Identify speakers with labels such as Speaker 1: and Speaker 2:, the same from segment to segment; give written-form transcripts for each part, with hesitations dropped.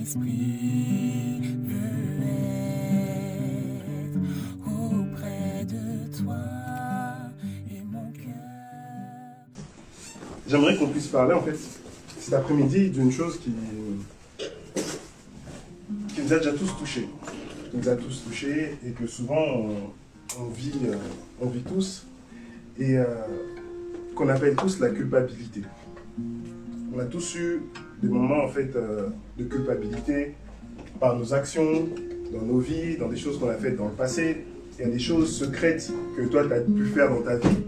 Speaker 1: Saint-Esprit veut être auprès de toi et mon cœur.
Speaker 2: J'aimerais qu'on puisse parler en fait cet après-midi d'une chose qui nous a déjà tous touchés. Qui nous a tous touchés et que souvent on vit tous et qu'on appelle tous la culpabilité. On a tous eu des moments en fait de culpabilité par nos actions, dans nos vies, dans des choses qu'on a faites dans le passé. Il y a des choses secrètes que toi tu as pu faire dans ta vie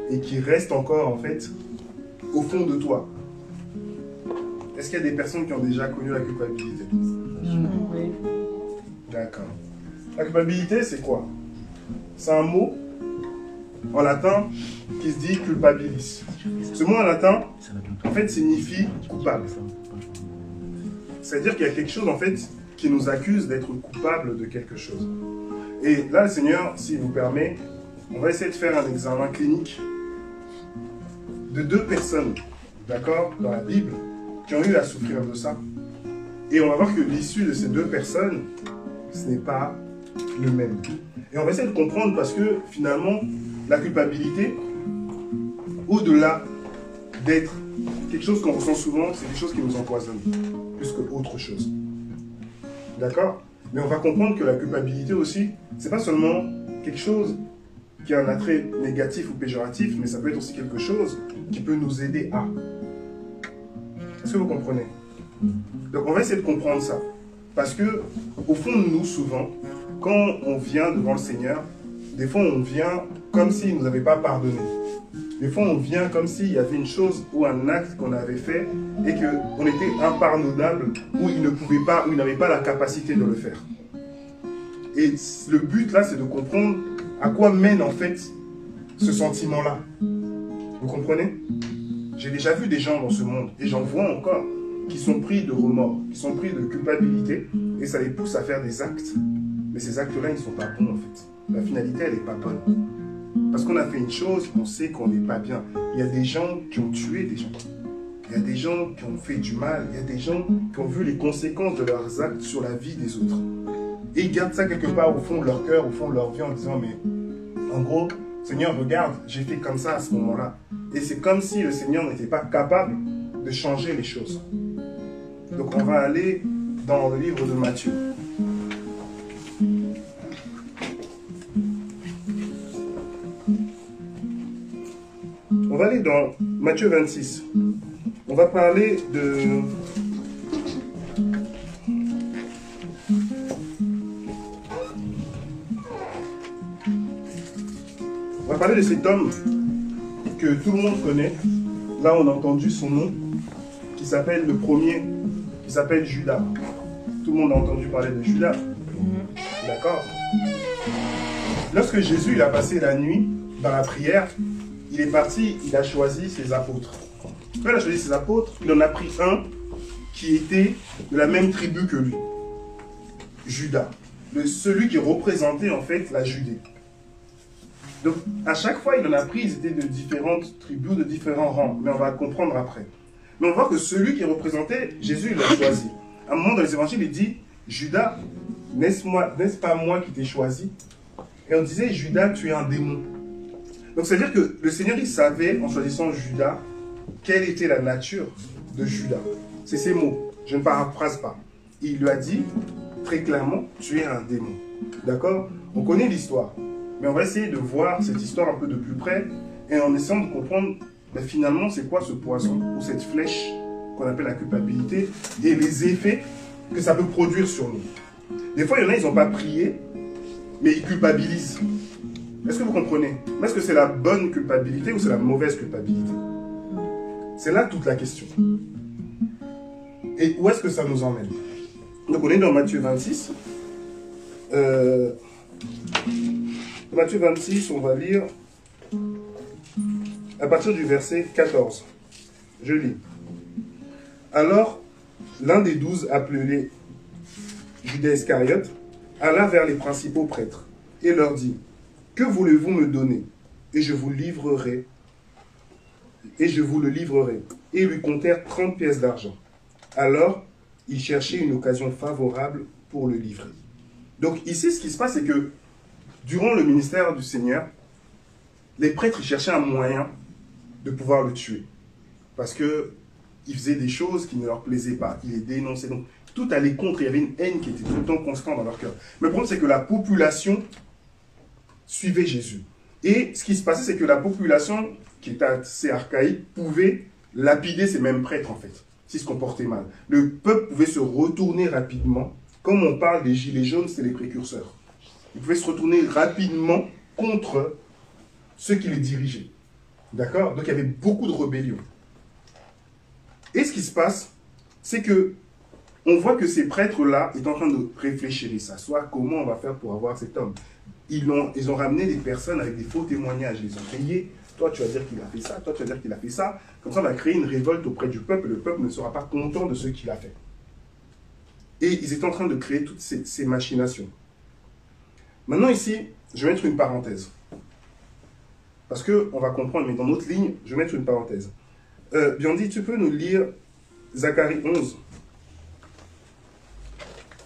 Speaker 2: et qui restent encore en fait au fond de toi. Est-ce qu'il y a des personnes qui ont déjà connu la culpabilité?
Speaker 3: Oui.
Speaker 2: D'accord. La culpabilité, c'est quoi? C'est un mot en latin qui se dit culpabilis. Ce mot en latin, en fait, signifie coupable. C'est-à-dire qu'il y a quelque chose, en fait, qui nous accuse d'être coupable de quelque chose. Et là, le Seigneur, s'il vous permet, on va essayer de faire un examen clinique de 2 personnes, d'accord, dans la Bible, qui ont eu à souffrir de ça. Et on va voir que l'issue de ces 2 personnes, ce n'est pas le même. Et on va essayer de comprendre parce que finalement, la culpabilité, au-delà d'être quelque chose qu'on ressent souvent, c'est quelque chose qui nous empoisonne, plus qu'autre chose. D'accord? Mais on va comprendre que la culpabilité aussi, c'est pas seulement quelque chose qui a un attrait négatif ou péjoratif, mais ça peut être aussi quelque chose qui peut nous aider à. Est-ce que vous comprenez? Donc on va essayer de comprendre ça. Parce que, au fond de nous, souvent, quand on vient devant le Seigneur, des fois on vient comme s'il ne nous avait pas pardonné. Des fois on vient comme s'il y avait une chose ou un acte qu'on avait fait et qu'on était impardonnable, ou il ne pouvait pas, ou il n'avait pas la capacité de le faire. Et le but là, c'est de comprendre à quoi mène en fait ce sentiment-là. Vous comprenez? J'ai déjà vu des gens dans ce monde, et j'en vois encore, qui sont pris de remords, qui sont pris de culpabilité, et ça les pousse à faire des actes. Mais ces actes-là, ils ne sont pas bons en fait. La finalité, elle n'est pas bonne. Parce qu'on a fait une chose, on sait qu'on n'est pas bien. Il y a des gens qui ont tué des gens. Il y a des gens qui ont fait du mal. Il y a des gens qui ont vu les conséquences de leurs actes sur la vie des autres. Et ils gardent ça quelque part au fond de leur cœur, au fond de leur vie, en disant, mais en gros, Seigneur, regarde, j'ai fait comme ça à ce moment-là. Et c'est comme si le Seigneur n'était pas capable de changer les choses. Donc on va aller dans le livre de Matthieu. On va aller dans Matthieu 26. On va parler de... On va parler de cet homme que tout le monde connaît. Là, on a entendu son nom, qui s'appelle le premier, qui s'appelle Judas. Tout le monde a entendu parler de Judas. D'accord? Lorsque Jésus il a passé la nuit dans la prière, il est parti, il a choisi ses apôtres. Quand il a choisi ses apôtres, il en a pris un qui était de la même tribu que lui. Judas. Celui qui représentait en fait la Judée. Donc, à chaque fois, il en a pris, ils étaient de différentes tribus, de différents rangs. Mais on va comprendre après. Mais on voit que celui qui représentait, Jésus, il l'a choisi. À un moment dans les évangiles, il dit, Judas, n'est-ce pas moi qui t'ai choisi? Et on disait, Judas, tu es un démon. Donc, c'est-à-dire que le Seigneur, il savait, en choisissant Judas, quelle était la nature de Judas. C'est ces mots. Je ne paraphrase pas. Il lui a dit, très clairement, tu es un démon. D'accord? On connaît l'histoire. Mais on va essayer de voir cette histoire un peu de plus près et en essayant de comprendre ben, finalement c'est quoi ce poison ou cette flèche qu'on appelle la culpabilité et les effets que ça peut produire sur nous. Des fois, il y en a, ils n'ont pas prié, mais ils culpabilisent. Est-ce que vous comprenez? Est-ce que c'est la bonne culpabilité ou c'est la mauvaise culpabilité? C'est là toute la question. Et où est-ce que ça nous emmène? Donc on est dans Matthieu 26. Matthieu 26, on va lire à partir du verset 14. Je lis. Alors, l'un des 12, appelé Judas Iscariote, alla vers les principaux prêtres et leur dit, « Que voulez-vous me donner? Et je vous le livrerai. » Et ils lui comptèrent 30 pièces d'argent. Alors, il cherchait une occasion favorable pour le livrer. Donc ici, ce qui se passe, c'est que durant le ministère du Seigneur, les prêtres cherchaient un moyen de pouvoir le tuer. Parce qu'il faisait des choses qui ne leur plaisaient pas, il les dénonçait. Donc tout allait contre, il y avait une haine qui était tout le temps constante dans leur cœur. Mais le problème, c'est que la population suivait Jésus. Et ce qui se passait, c'est que la population, qui était assez archaïque, pouvait lapider ces mêmes prêtres, en fait, s'ils se comportaient mal. Le peuple pouvait se retourner rapidement. Comme on parle des gilets jaunes, c'est les précurseurs. Ils pouvaient se retourner rapidement contre ceux qui les dirigeaient. D'accord? Donc il y avait beaucoup de rébellions. Et ce qui se passe, c'est que on voit que ces prêtres-là sont en train de réfléchir. Ils s'assoient, comment on va faire pour avoir cet homme? Ils ont ramené des personnes avec des faux témoignages. Ils ont payé. Toi, tu vas dire qu'il a fait ça. Toi, tu vas dire qu'il a fait ça. Comme ça, on va créer une révolte auprès du peuple. Et le peuple ne sera pas content de ce qu'il a fait. Et ils étaient en train de créer toutes ces machinations. Maintenant, ici, je vais mettre une parenthèse. Parce qu'on va comprendre, mais dans notre ligne, je vais mettre une parenthèse. Biandi, tu peux nous lire Zacharie 11.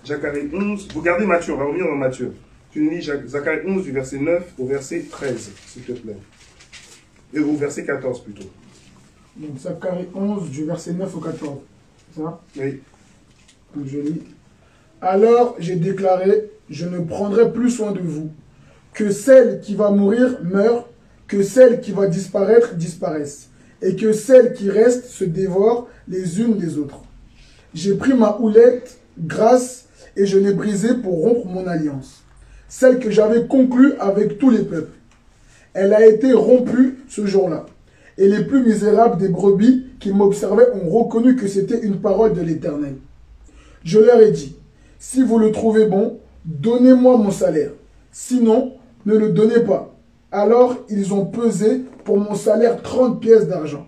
Speaker 2: Zacharie 11. Vous gardez Matthieu, on va revenir dans Matthieu. Tu nous lis Zacharie 11 du verset 9 au verset 13, s'il te plaît. Et au verset 14 plutôt.
Speaker 3: Donc Zacharie 11 du verset 9 au 14. C'est ça?
Speaker 2: Oui.
Speaker 3: Donc je lis. Alors j'ai déclaré, je ne prendrai plus soin de vous. Que celle qui va mourir meure, que celle qui va disparaître disparaisse, et que celles qui restent se dévorent les unes les autres. J'ai pris ma houlette, grâce, et je l'ai brisée pour rompre mon alliance, celle que j'avais conclue avec tous les peuples. Elle a été rompue ce jour-là, et les plus misérables des brebis qui m'observaient ont reconnu que c'était une parole de l'Éternel. Je leur ai dit, si vous le trouvez bon, donnez-moi mon salaire, sinon, ne le donnez pas. Alors ils ont pesé pour mon salaire 30 pièces d'argent.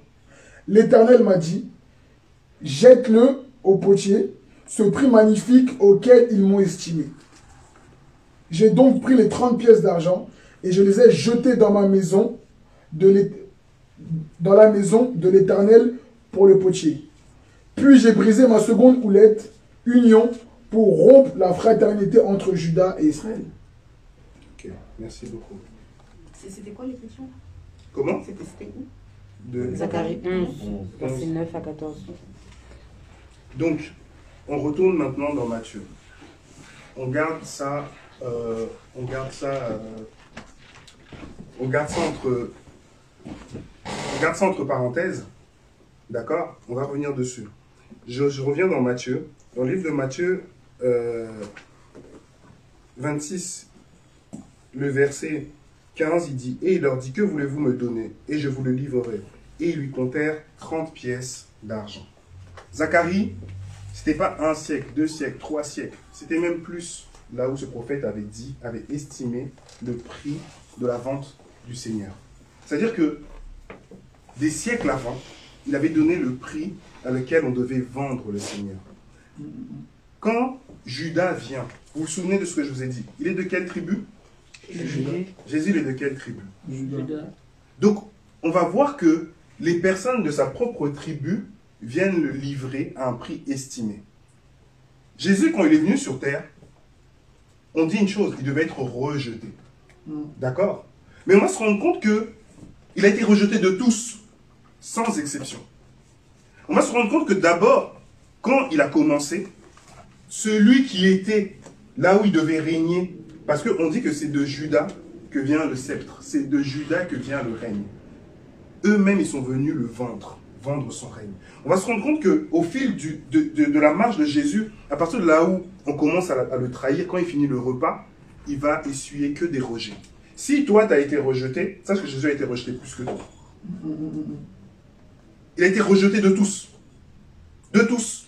Speaker 3: L'Éternel m'a dit, jette-le au potier, ce prix magnifique auquel ils m'ont estimé. J'ai donc pris les 30 pièces d'argent et je les ai jetées dans ma maison, dans la maison de l'Éternel pour le potier. Puis j'ai brisé ma seconde houlette, union, pour rompre la fraternité entre Juda et Israël.
Speaker 2: Ok, merci beaucoup.
Speaker 4: C'était quoi les questions?
Speaker 2: Comment?
Speaker 4: C'était où?
Speaker 2: De
Speaker 5: Zacharie 11, verset 9 à 14.
Speaker 2: Donc, on retourne maintenant dans Matthieu. On garde ça entre parenthèses. D'accord? On va revenir dessus. Je reviens dans Matthieu. Dans le livre de Matthieu 26, le verset 15, il dit, et il leur dit, que voulez-vous me donner? Et je vous le livrerai. Et ils lui comptèrent 30 pièces d'argent. Zacharie, c'était pas 1 siècle, 2 siècles, 3 siècles. C'était même plus là où ce prophète avait estimé le prix de la vente du Seigneur. C'est-à-dire que des siècles avant, il avait donné le prix à lequel on devait vendre le Seigneur. Quand Judas vient, vous vous souvenez de ce que je vous ai dit? Il est de quelle tribu? Jésus, il est de quelle tribu?
Speaker 3: Juda.
Speaker 2: Donc, on va voir que les personnes de sa propre tribu viennent le livrer à un prix estimé. Jésus, quand il est venu sur terre, on dit une chose, il devait être rejeté. D'accord? Mais on va se rendre compte qu'il a été rejeté de tous, sans exception. On va se rendre compte que d'abord, quand il a commencé, celui qui était là où il devait régner, parce qu'on dit que c'est de Juda que vient le sceptre, c'est de Juda que vient le règne. Eux-mêmes, ils sont venus le vendre son règne. On va se rendre compte qu'au fil de la marche de Jésus, à partir de là où on commence à le trahir, quand il finit le repas, il va essuyer que des rejets. Si toi, tu as été rejeté, sache que Jésus a été rejeté plus que toi. Il a été rejeté de tous. De tous.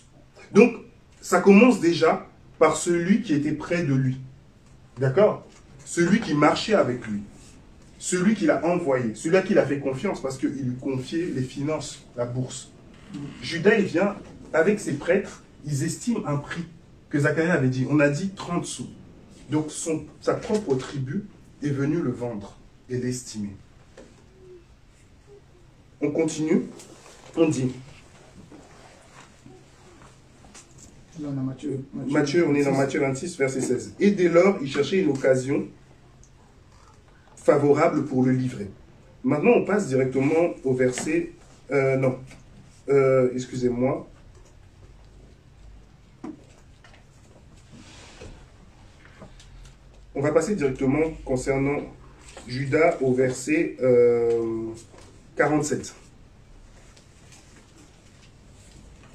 Speaker 2: Donc, ça commence déjà par celui qui était près de lui. D'accord? Celui qui marchait avec lui. Celui qui l'a envoyé. Celui-là qui l'a fait confiance parce qu'il lui confiait les finances, la bourse. Judas, il vient avec ses prêtres, ils estiment un prix que Zacharie avait dit. On a dit 30 sous. Donc, sa propre tribu est venue le vendre et l'estimer. On continue. On dit.
Speaker 3: Là, on a Matthieu.
Speaker 2: Matthieu, on est dans Matthieu 26, verset 16. Et dès lors, il cherchait une occasion favorable pour le livrer. Maintenant, on passe directement au verset... excusez-moi. On va passer directement concernant Judas au verset 47.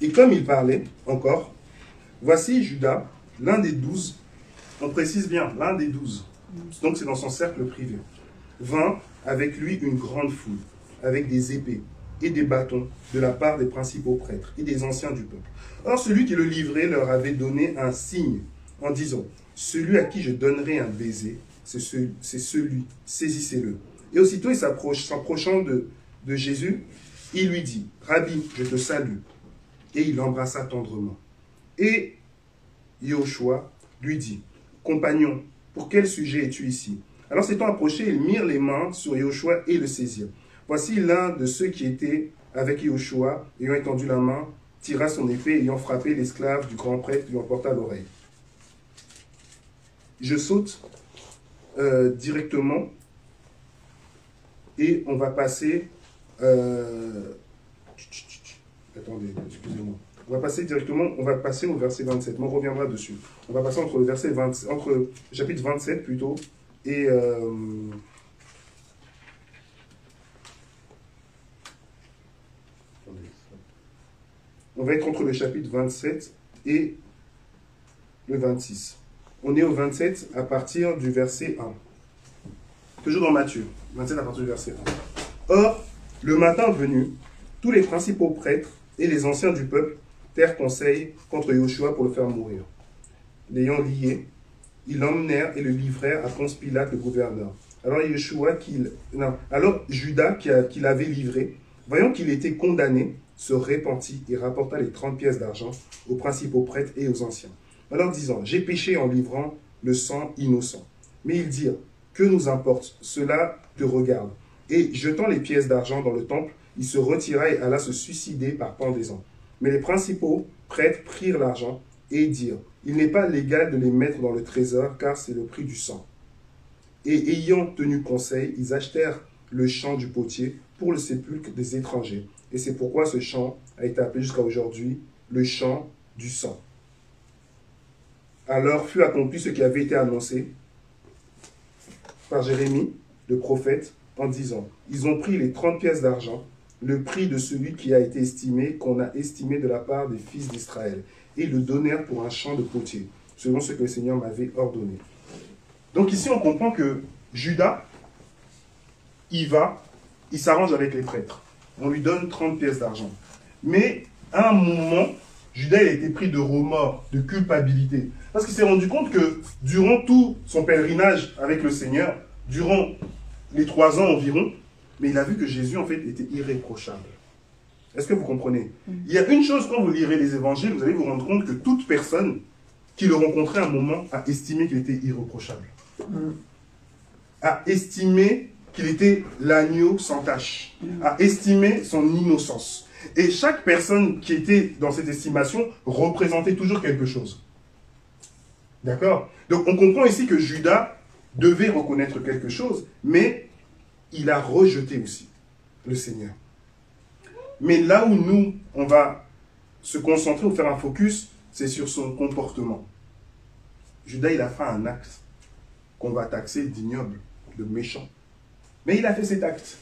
Speaker 2: Et comme il parlait encore, voici Judas, l'un des 12, on précise bien, l'un des 12, donc c'est dans son cercle privé, vint avec lui une grande foule, avec des épées et des bâtons de la part des principaux prêtres et des anciens du peuple. Or celui qui le livrait leur avait donné un signe en disant, celui à qui je donnerai un baiser, c'est celui, saisissez-le. Et aussitôt il s'approchant de Jésus, il lui dit, Rabbi, je te salue. Et il l'embrassa tendrement. Et Yahushua lui dit, compagnon, pour quel sujet es-tu ici? Alors s'étant approchés, ils mirent les mains sur Yahushua et le saisirent. Voici l'un de ceux qui étaient avec Yahushua, ayant étendu la main, tira son épée, ayant frappé l'esclave du grand prêtre, lui emporta l'oreille. Je saute directement et on va passer... Attendez, excusez-moi. On va passer directement, on va passer au verset 27, mais on reviendra dessus. On va passer entre le chapitre 27 plutôt, et... on va être entre le chapitre 27 et le 26. On est au 27 à partir du verset 1. Toujours dans Matthieu, 27 à partir du verset 1. Or, le matin venu, tous les principaux prêtres et les anciens du peuple tinrent conseil contre Yahushua pour le faire mourir. L'ayant lié, ils l'emmenèrent et le livrèrent à Ponce Pilate, le gouverneur. Alors Judas, qui l'avait livré, voyant qu'il était condamné, se repentit et rapporta les 30 pièces d'argent aux principaux prêtres et aux anciens. En leur disant, j'ai péché en livrant le sang innocent. Mais ils dirent, que nous importe, cela te regarde. Et jetant les pièces d'argent dans le temple, il se retira et alla se suicider par pendaison. Mais les principaux prêtres prirent l'argent et dirent, il n'est pas légal de les mettre dans le trésor, car c'est le prix du sang. Et ayant tenu conseil, ils achetèrent le champ du potier pour le sépulcre des étrangers. Et c'est pourquoi ce champ a été appelé jusqu'à aujourd'hui le champ du sang. Alors fut accompli ce qui avait été annoncé par Jérémie, le prophète, en disant, ils ont pris les 30 pièces d'argent, le prix de celui qui a été estimé, qu'on a estimé de la part des fils d'Israël, et ils le donnèrent pour un champ de potier, selon ce que le Seigneur m'avait ordonné. Donc ici, on comprend que Judas, il s'arrange avec les prêtres. On lui donne 30 pièces d'argent. Mais à un moment, Judas a été pris de remords, de culpabilité. Parce qu'il s'est rendu compte que durant tout son pèlerinage avec le Seigneur, durant les 3 ans environ, mais il a vu que Jésus, en fait, était irréprochable. Est-ce que vous comprenez? Il y a une chose, quand vous lirez les évangiles, vous allez vous rendre compte que toute personne qui le rencontrait à un moment a estimé qu'il était irréprochable. A estimé qu'il était l'agneau sans tache. A estimé son innocence. Et chaque personne qui était dans cette estimation représentait toujours quelque chose. D'accord? Donc on comprend ici que Judas devait reconnaître quelque chose, mais il a rejeté aussi le Seigneur. Mais là où nous, on va se concentrer ou faire un focus, c'est sur son comportement. Judas, il a fait un acte qu'on va taxer d'ignoble, de méchant. Mais il a fait cet acte.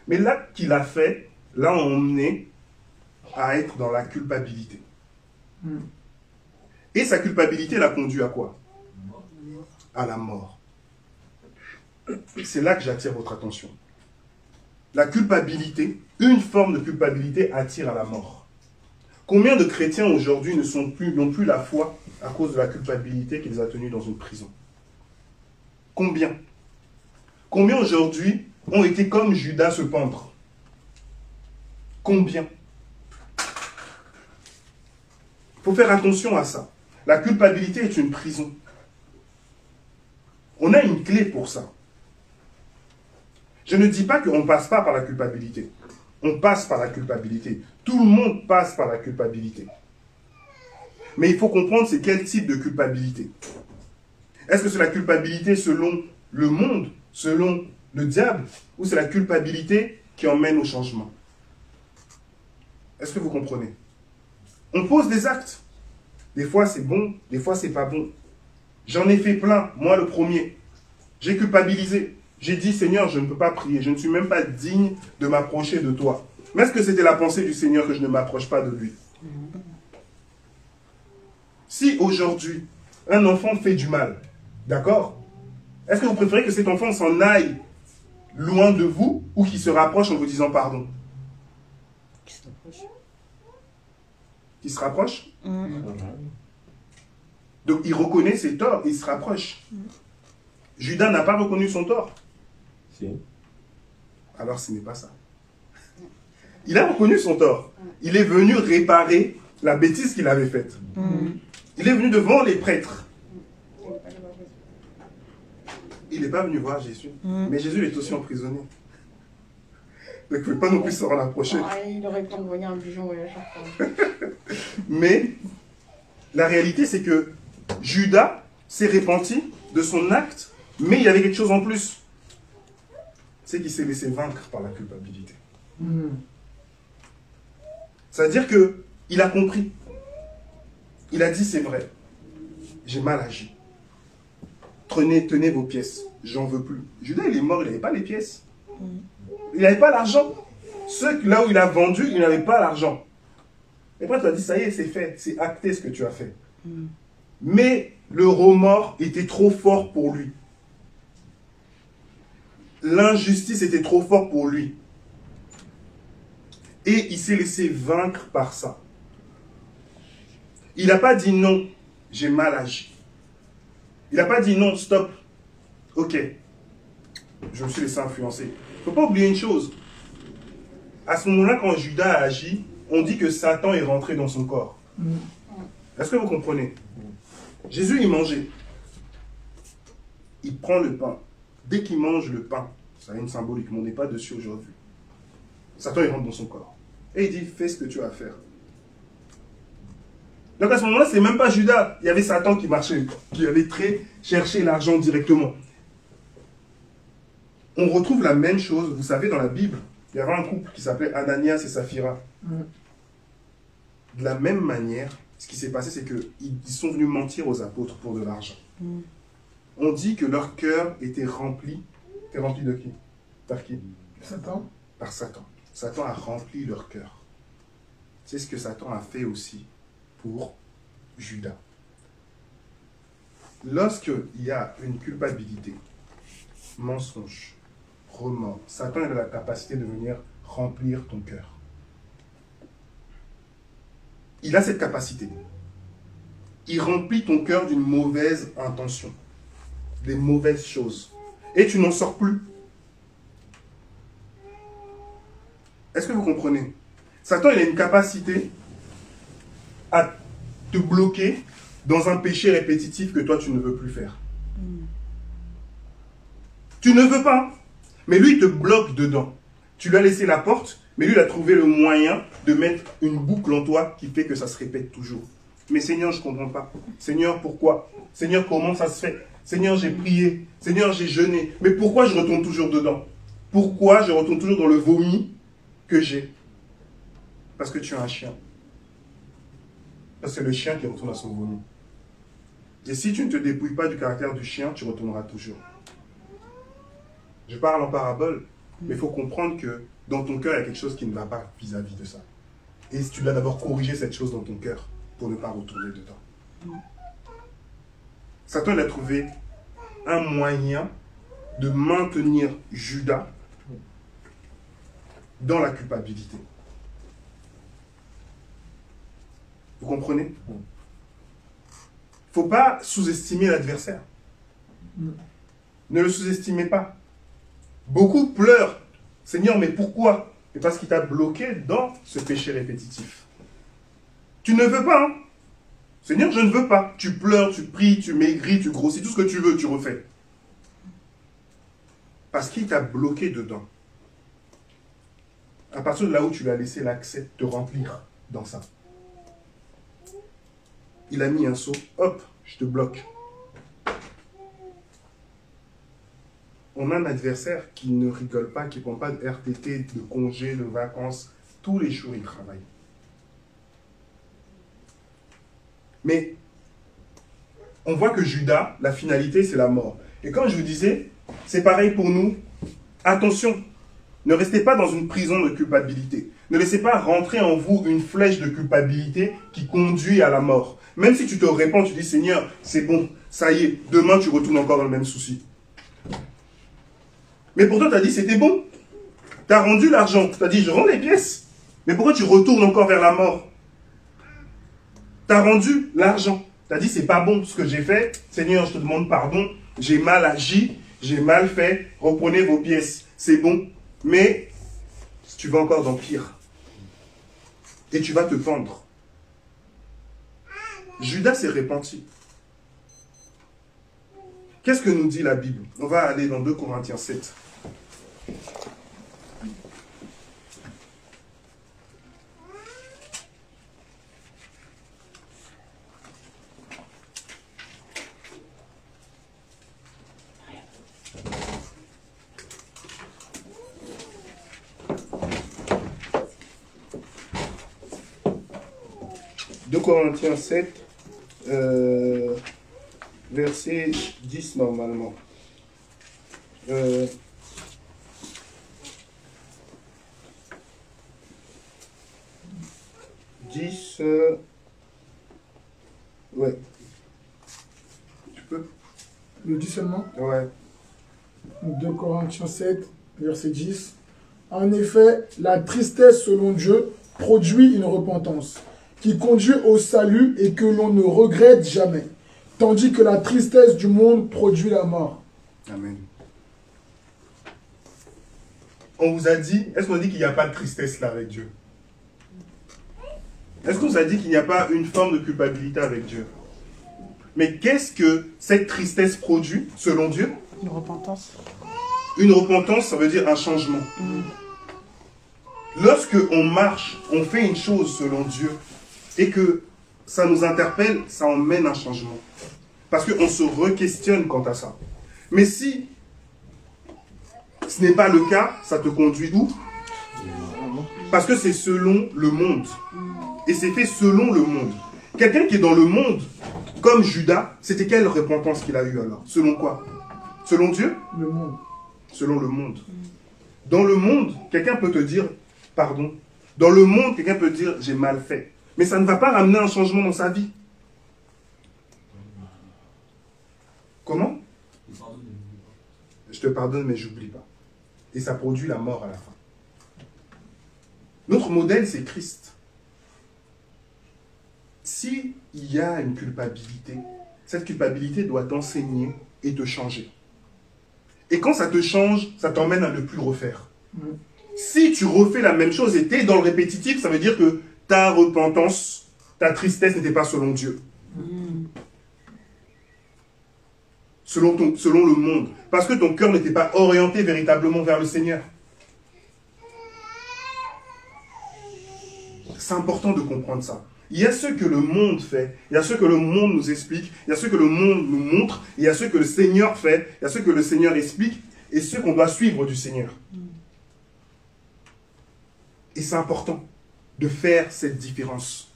Speaker 2: Mais l'acte qu'il a fait l'a emmené à être dans la culpabilité. Et sa culpabilité l'a conduit à quoi? À la mort. C'est là que j'attire votre attention. La culpabilité, une forme de culpabilité attire à la mort. Combien de chrétiens aujourd'hui n'ont plus la foi à cause de la culpabilité qui les a tenus dans une prison? Combien? Combien aujourd'hui ont été comme Judas se pendre? Combien? Il faut faire attention à ça. La culpabilité est une prison. On a une clé pour ça. Je ne dis pas qu'on ne passe pas par la culpabilité. On passe par la culpabilité. Tout le monde passe par la culpabilité. Mais il faut comprendre c'est quel type de culpabilité. Est-ce que c'est la culpabilité selon le monde, selon le diable, ou c'est la culpabilité qui emmène au changement? Est-ce que vous comprenez? On pose des actes. Des fois c'est bon, des fois c'est pas bon. J'en ai fait plein, moi le premier. J'ai culpabilisé. J'ai dit, Seigneur, je ne peux pas prier. Je ne suis même pas digne de m'approcher de toi. Mais est-ce que c'était la pensée du Seigneur que je ne m'approche pas de lui? Si aujourd'hui, un enfant fait du mal, d'accord? Est-ce que vous préférez que cet enfant s'en aille loin de vous ou qu'il se rapproche en vous disant pardon?
Speaker 5: Qui se rapproche.
Speaker 2: Qu'il se rapproche? Donc il reconnaît ses torts, il se rapproche. Judas n'a pas reconnu son tort.
Speaker 6: Si.
Speaker 2: Alors ce n'est pas ça. Il a reconnu son tort. Il est venu réparer la bêtise qu'il avait faite. Il est venu devant les prêtres. Il n'est pas venu voir Jésus. Mais Jésus est aussi emprisonné. Donc il ne pouvait pas non plus s'en rapprocher.
Speaker 4: Il aurait pu envoyer un pigeon à chaque fois.
Speaker 2: Mais la réalité, c'est que Judas s'est repenti de son acte, mais il y avait quelque chose en plus. C'est qu'il s'est laissé vaincre par la culpabilité. C'est-à-dire qu'il a compris. Il a dit, c'est vrai, j'ai mal agi. Tenez vos pièces, j'en veux plus. Judas, il est mort, il n'avait pas les pièces. Il n'avait pas l'argent. Là où il a vendu, il n'avait pas l'argent. Et après, tu as dit, ça y est, c'est fait, c'est acté ce que tu as fait. Mais le remords était trop fort pour lui. L'injustice était trop fort pour lui. Et il s'est laissé vaincre par ça. Il n'a pas dit non, j'ai mal agi. Il n'a pas dit non, stop. Ok, je me suis laissé influencer. Il ne faut pas oublier une chose. À ce moment-là, quand Judas a agi, on dit que Satan est rentré dans son corps. Est-ce que vous comprenez? Jésus, il mangeait. Il prend le pain. Dès qu'il mange le pain, ça a une symbolique, mais on n'est pas dessus aujourd'hui. Satan, il rentre dans son corps. Et il dit, fais ce que tu as à faire. Donc à ce moment-là, c'est même pas Judas. Il y avait Satan qui marchait, qui avait cherché l'argent directement. On retrouve la même chose, vous savez, dans la Bible. Il y avait un couple qui s'appelait Ananias et Saphira. De la même manière, ce qui s'est passé, c'est qu'ils sont venus mentir aux apôtres pour de l'argent. On dit que leur cœur était rempli. Était rempli de qui? Par qui?
Speaker 3: Satan.
Speaker 2: Par Satan. Satan a rempli leur cœur. C'est ce que Satan a fait aussi pour Judas. Lorsqu'il y a une culpabilité, mensonge, remords, Satan a la capacité de venir remplir ton cœur. Il a cette capacité. Il remplit ton cœur d'une mauvaise intention, des mauvaises choses. Et tu n'en sors plus. Est-ce que vous comprenez? Satan, il a une capacité à te bloquer dans un péché répétitif que toi, tu ne veux plus faire. Tu ne veux pas, mais lui, il te bloque dedans. Tu lui as laissé la porte, mais lui, il a trouvé le moyen de mettre une boucle en toi qui fait que ça se répète toujours. Mais Seigneur, je ne comprends pas. Seigneur, pourquoi? Seigneur, comment ça se fait? Seigneur, j'ai prié. Seigneur, j'ai jeûné. Mais pourquoi je retourne toujours dedans? Pourquoi je retourne toujours dans le vomi que j'ai? Parce que tu es un chien. Parce que c'est le chien qui retourne à son vomi. Et si tu ne te dépouilles pas du caractère du chien, tu retourneras toujours. Je parle en parabole, mais il faut comprendre que dans ton cœur, il y a quelque chose qui ne va pas vis-à-vis de ça. Et tu dois d'abord corriger cette chose dans ton cœur pour ne pas retourner dedans. Satan, il a trouvé un moyen de maintenir Judas dans la culpabilité. Vous comprenez? Il ne faut pas sous-estimer l'adversaire. Ne le sous-estimez pas. Beaucoup pleurent. Seigneur, mais pourquoi? C'est parce qu'il t'a bloqué dans ce péché répétitif. Tu ne veux pas, hein? Seigneur, je ne veux pas. Tu pleures, tu pries, tu maigris, tu grossis, tout ce que tu veux, tu refais. Parce qu'il t'a bloqué dedans. À partir de là où tu lui as laissé l'accès de te remplir dans ça. il a mis un sceau, hop, je te bloque. On a un adversaire qui ne rigole pas, qui ne prend pas de RTT, de congé, de vacances. Tous les jours, il travaille. Mais on voit que Judas, la finalité, c'est la mort. Et comme je vous disais, c'est pareil pour nous. Attention, ne restez pas dans une prison de culpabilité. Ne laissez pas rentrer en vous une flèche de culpabilité qui conduit à la mort. Même si tu te répands, tu dis, Seigneur, c'est bon, ça y est, demain tu retournes encore dans le même souci. Mais pourtant, tu as dit, c'était bon. Tu as rendu l'argent. Tu as dit, je rends les pièces. Mais pourquoi tu retournes encore vers la mort? Tu as rendu l'argent. Tu as dit, c'est pas bon ce que j'ai fait. Seigneur, je te demande pardon. J'ai mal agi. J'ai mal fait. Reprenez vos pièces. C'est bon. Mais tu vas encore dans pire. Et tu vas te pendre. Judas s'est repenti. Qu'est-ce que nous dit la Bible? On va aller dans 2 Corinthiens 7. Corinthiens 7, verset 10 normalement. 10, ouais. Tu peux?
Speaker 3: Le 10 seulement?
Speaker 2: Ouais.
Speaker 3: 2 Corinthiens 7, verset 10. En effet, la tristesse selon Dieu produit une repentance qui conduit au salut et que l'on ne regrette jamais, tandis que la tristesse du monde produit la mort.
Speaker 2: Amen. On vous a dit, est-ce qu'on a dit qu'il n'y a pas de tristesse là avec Dieu? Est-ce qu'on vous a dit qu'il n'y a pas une forme de culpabilité avec Dieu? Mais qu'est-ce que cette tristesse produit selon Dieu?
Speaker 5: Une repentance.
Speaker 2: Une repentance, ça veut dire un changement. Lorsque on marche, on fait une chose selon Dieu, et que ça nous interpelle, ça emmène un changement. Parce qu'on se re-questionne quant à ça. Mais si ce n'est pas le cas, ça te conduit où? Parce que c'est selon le monde. Et c'est fait selon le monde. Quelqu'un qui est dans le monde, comme Judas, c'était quelle repentance qu'il a eue alors? Selon quoi? Selon Dieu?
Speaker 3: Le monde.
Speaker 2: Selon le monde. Dans le monde, quelqu'un peut te dire pardon. Dans le monde, quelqu'un peut dire j'ai mal fait. Mais ça ne va pas ramener un changement dans sa vie. Comment? Je te pardonne, mais j'oublie pas. Et ça produit la mort à la fin. Notre modèle, c'est Christ. S'il y a une culpabilité, cette culpabilité doit t'enseigner et te changer. Et quand ça te change, ça t'emmène à ne plus refaire. Si tu refais la même chose et tu es dans le répétitif, ça veut dire que ta repentance, ta tristesse n'était pas selon Dieu. Selon le monde. Parce que ton cœur n'était pas orienté véritablement vers le Seigneur. C'est important de comprendre ça. Il y a ce que le monde fait, il y a ce que le monde nous explique, il y a ce que le monde nous montre, il y a ce que le Seigneur fait, il y a ce que le Seigneur explique, et ce qu'on doit suivre du Seigneur. Et c'est important de faire cette différence.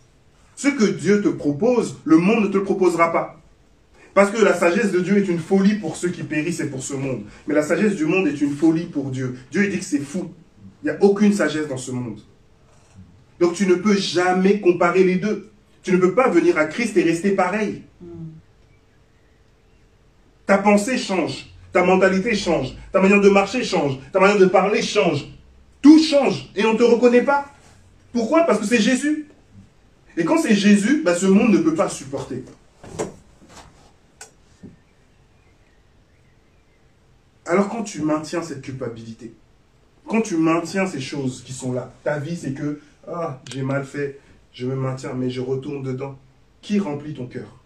Speaker 2: Ce que Dieu te propose, le monde ne te le proposera pas. Parce que la sagesse de Dieu est une folie pour ceux qui périssent et pour ce monde. Mais la sagesse du monde est une folie pour Dieu. Dieu dit que c'est fou. Il n'y a aucune sagesse dans ce monde. Donc tu ne peux jamais comparer les deux. Tu ne peux pas venir à Christ et rester pareil. Ta pensée change. Ta mentalité change. Ta manière de marcher change. Ta manière de parler change. Tout change et on ne te reconnaît pas. Pourquoi? Parce que c'est Jésus. Et quand c'est Jésus, ce monde ne peut pas supporter. Alors quand tu maintiens cette culpabilité, quand tu maintiens ces choses qui sont là, ta vie c'est que, j'ai mal fait, je me maintiens, mais je retourne dedans. Qui remplit ton cœur?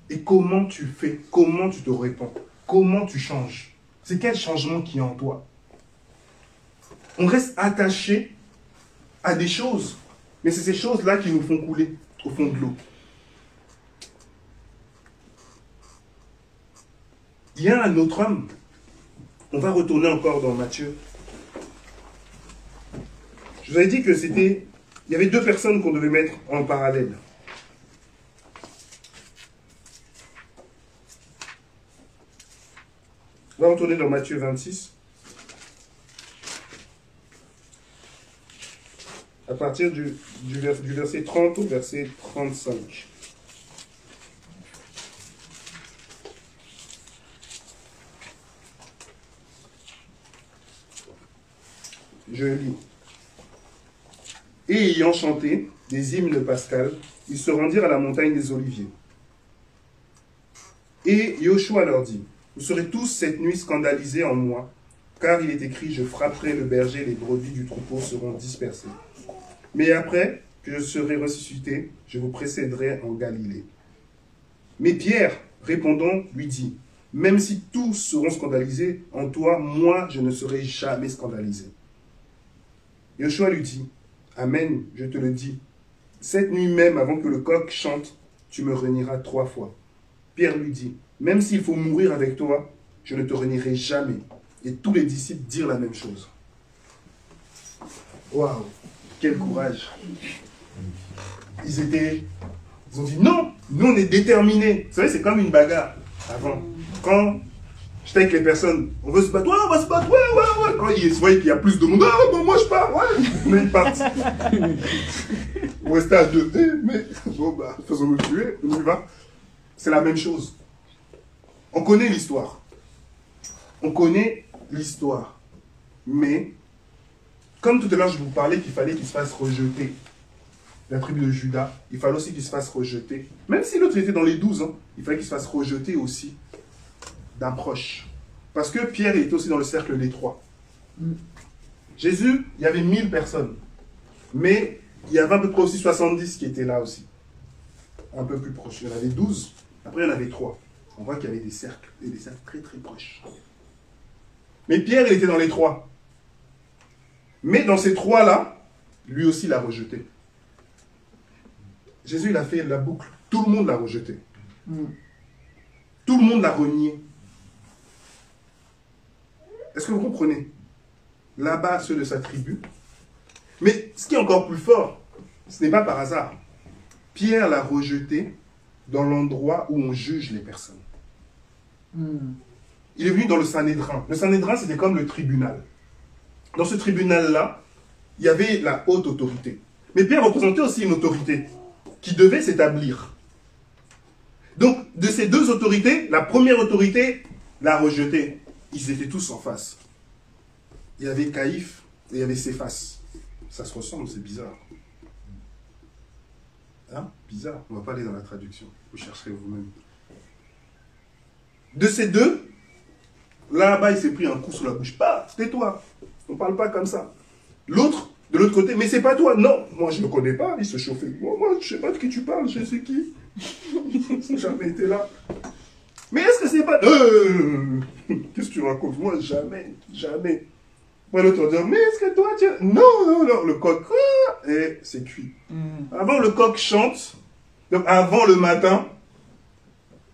Speaker 2: Et comment tu fais? Comment tu te réponds? Comment tu changes? C'est quel changement qui est en toi? On reste attaché à des choses, mais c'est ces choses-là qui nous font couler. au fond de l'eau. Il y a un autre homme. On va retourner encore dans Matthieu. Je vous avais dit que c'était... Il y avait deux personnes qu'on devait mettre en parallèle. On va retourner dans Matthieu 26. À partir du verset 30 au verset 35. Je lis. Et ayant chanté des hymnes pascals, ils se rendirent à la montagne des Oliviers. Et Yoshua leur dit, vous serez tous cette nuit scandalisés en moi, car il est écrit, je frapperai le berger, les brebis du troupeau seront dispersées. Mais après que je serai ressuscité, je vous précéderai en Galilée. Mais Pierre, répondant, lui dit, même si tous seront scandalisés, en toi, moi, je ne serai jamais scandalisé. Yoshua lui dit, Amen, je te le dis, cette nuit même, avant que le coq chante, tu me renieras 3 fois. Pierre lui dit, même s'il faut mourir avec toi, je ne te renierai jamais. Et tous les disciples dirent la même chose. Waouh, quel courage. Ils ont dit, non, nous on est déterminés. Vous savez, c'est comme une bagarre avant. Quand j'étais avec les personnes, on veut se battre, ouais, on va se battre, ouais. Quand ils voient qu'il y a plus de monde, ah, bon, moi je pars, ouais. Mais ils partent. On restait à 2, mais bon, bah, faisons-nous tuer, on y va. C'est la même chose. On connaît l'histoire. On connaît l'histoire. Mais, comme tout à l'heure je vous parlais qu'il fallait qu'il se fasse rejeter, la tribu de Judas, il fallait aussi qu'il se fasse rejeter. Même si l'autre était dans les 12, hein, il fallait qu'il se fasse rejeter aussi d'un proche. Parce que Pierre était aussi dans le cercle des 3. Jésus, il y avait 1000 personnes. Mais il y avait à peu près aussi 70 qui étaient là aussi. Un peu plus proches. Il y en avait 12. Après, il y en avait 3. On voit qu'il y avait des cercles. Et des cercles très très proches. Mais Pierre, il était dans les 3. Mais dans ces 3-là, lui aussi l'a rejeté. Jésus, il a fait la boucle. Tout le monde l'a rejeté. Tout le monde l'a renié. Est-ce que vous comprenez? Là-bas, ceux de sa tribu. Mais ce qui est encore plus fort, ce n'est pas par hasard. Pierre l'a rejeté dans l'endroit où on juge les personnes. Il est venu dans le Sanhédrin. Le Sanhédrin, c'était comme le tribunal. Dans ce tribunal-là, il y avait la haute autorité. Mais Pierre représentait aussi une autorité qui devait s'établir. Donc, de ces deux autorités, la première autorité l'a rejeté. Ils étaient tous en face. Il y avait Caïphe et il y avait Céphas. Ça se ressemble, c'est bizarre. Hein? Bizarre. On ne va pas aller dans la traduction. Vous chercherez vous-même. De ces deux, là-bas, il s'est pris un coup sur la bouche. Bah, tais-toi. On ne parle pas comme ça. L'autre, de l'autre côté, mais c'est pas toi. Non, moi, je ne le connais pas. Il se chauffait. Moi, je ne sais pas de qui tu parles. Je sais qui. Je n'ai jamais été là. Mais est-ce que c'est pas... Qu'est-ce que tu racontes? Moi, jamais. Jamais. Moi, l'autre va dire, mais est-ce que toi, tu... Non, le coq, et c'est cuit. Avant le coq chante, donc avant le matin,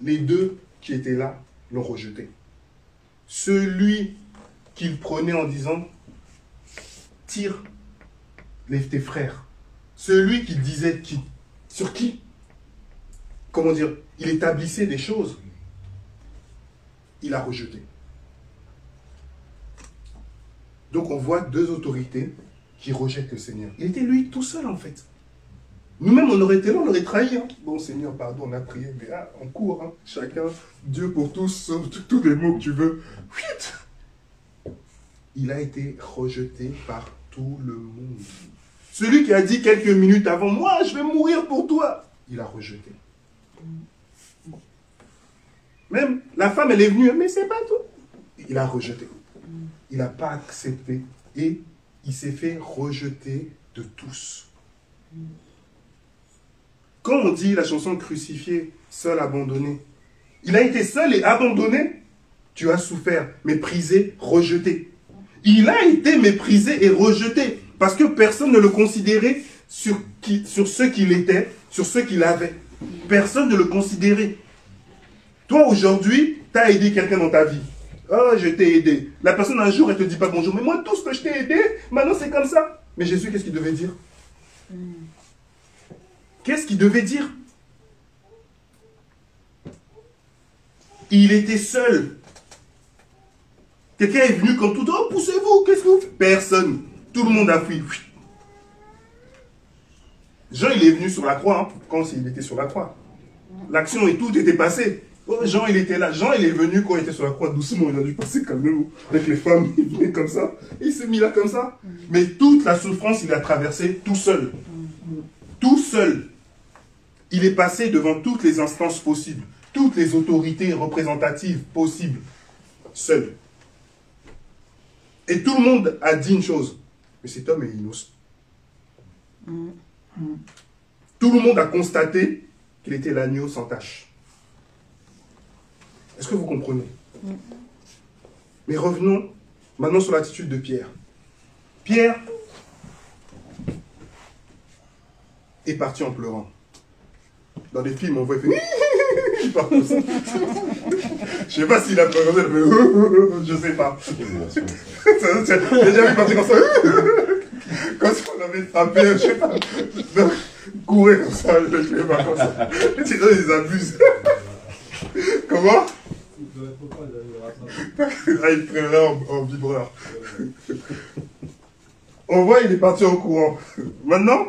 Speaker 2: les deux qui étaient là l'ont rejeté. Celui qu'il prenait en disant, tire tes frères. Celui qui disait qui? Sur qui? Comment dire? Il établissait des choses. Il a rejeté. Donc on voit deux autorités qui rejettent le Seigneur. Il était lui tout seul en fait. Nous-mêmes on aurait été là, on aurait trahi. Hein. Bon Seigneur, pardon, on a prié, mais là, on court. Hein. Chacun, Dieu pour tous, tous les mots que tu veux. Il a été rejeté par tout le monde. Celui qui a dit quelques minutes avant, moi je vais mourir pour toi, il a rejeté. Même la femme, elle est venue, mais c'est pas tout. Il a rejeté. Il n'a pas accepté et il s'est fait rejeter de tous. Quand on dit la chanson crucifié, seul, abandonné, il a été seul et abandonné. Tu as souffert, méprisé, rejeté. Il a été méprisé et rejeté parce que personne ne le considérait sur ce qu'il était, sur ce qu'il avait. Personne ne le considérait. Toi, aujourd'hui, tu as aidé quelqu'un dans ta vie. Oh, je t'ai aidé. La personne, un jour, elle te dit pas bonjour. Mais moi, tout ce que je t'ai aidé, maintenant, c'est comme ça. Mais Jésus, qu'est-ce qu'il devait dire? Qu'est-ce qu'il devait dire? Il était seul. Quelqu'un est venu comme tout. Oh, poussez-vous, qu'est-ce que vous faites? Personne. Tout le monde a fui. Jean, il est venu sur la croix, hein, quand il était sur la croix. L'action et tout était passé. Oh, Jean, il était là. Jean, il est venu quand il était sur la croix, doucement. Il a dû passer comme nous. Avec les femmes, il venait comme ça. Il s'est mis là comme ça. Mais toute la souffrance, il a traversé tout seul. Tout seul. Il est passé devant toutes les instances possibles. Toutes les autorités représentatives possibles. Seul. Et tout le monde a dit une chose. Mais cet homme est innocent. Tout le monde a constaté qu'il était l'agneau sans tache. Est-ce que vous comprenez? Mais revenons maintenant sur l'attitude de Pierre. Pierre est parti en pleurant. Dans les films, on voit il fait... Il part comme ça. Je sais pas s'il a pleuré, mais je sais pas. J'ai déjà vu partir comme ça. Comme si on avait frappé, je sais pas. Courir comme ça, je fais pas comme ça. Sinon, ils abusent. Comment? Ah, il traîne là en vibreur. On voit, il est parti en courant. Maintenant,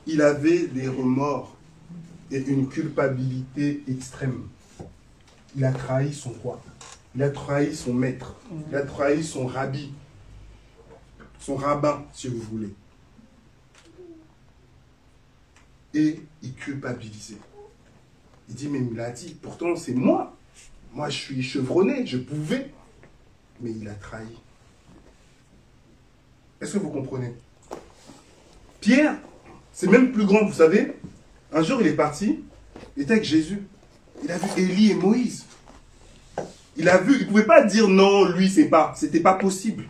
Speaker 2: il avait des remords et une culpabilité extrême. Il a trahi son roi. Il a trahi son maître. Il a trahi son rabbi. Son rabbin, si vous voulez. Et il culpabilisait. Il dit, mais il l'a dit, pourtant c'est moi. Moi, je suis chevronné, je pouvais. Mais il a trahi. Est-ce que vous comprenez? Pierre, c'est même plus grand, vous savez. Un jour, il est parti, il était avec Jésus. Il a vu Élie et Moïse. Il a vu, il ne pouvait pas dire non, lui, c'était pas possible.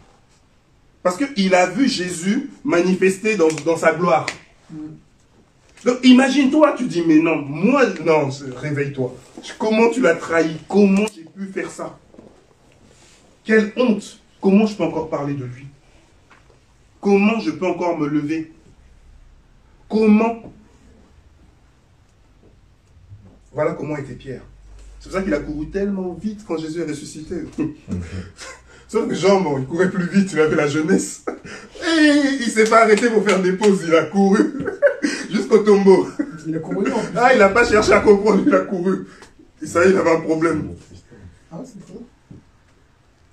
Speaker 2: Parce qu'il a vu Jésus manifester dans sa gloire. Donc, imagine-toi, tu dis, mais non, moi, non, réveille-toi. Comment tu l'as trahi? Comment j'ai pu faire ça? Quelle honte! Comment je peux encore parler de lui? Comment je peux encore me lever? Comment? Voilà comment était Pierre. C'est pour ça qu'il a couru tellement vite quand Jésus est ressuscité. Sauf que Jean, bon, il courait plus vite, il avait la jeunesse. Et il ne s'est pas arrêté pour faire des pauses, il a couru jusqu'au tombeau.
Speaker 3: Il a couru en plus.
Speaker 2: Ah, il n'a pas cherché à comprendre, il a couru. Et ça, il avait un problème.
Speaker 3: Ah, c'est ça.